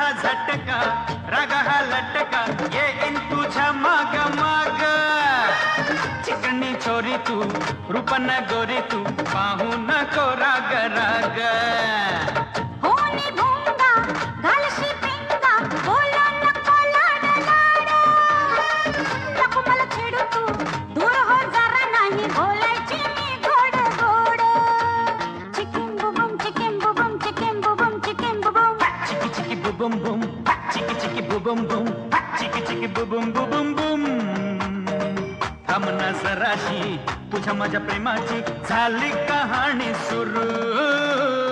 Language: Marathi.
हा झटका, राग हा लटका, येईन तुझ्या माग माग. चिकनी छोरी तू, रूपन गोरी तू, पाहू नको राग राग. होनी भोंगा घालशी पिंगा, बोला नको लाड लाड. नको मला छेडू तू, दूर हो जरा, नाही बोलायची मी गोड गोड. चिकिन बुबुम चिकिन बुबुम चिकिन बुबुम चिकिन बुबुम. चिकी चिकी बुबुम बुम, चिकी चिकी बुबुम बुम, चिकी चिकी बुबुम बुबुम बुम. थांब ना जराशी, तुझ्या माझ्या प्रेमाची झाली कहाणी सुरू.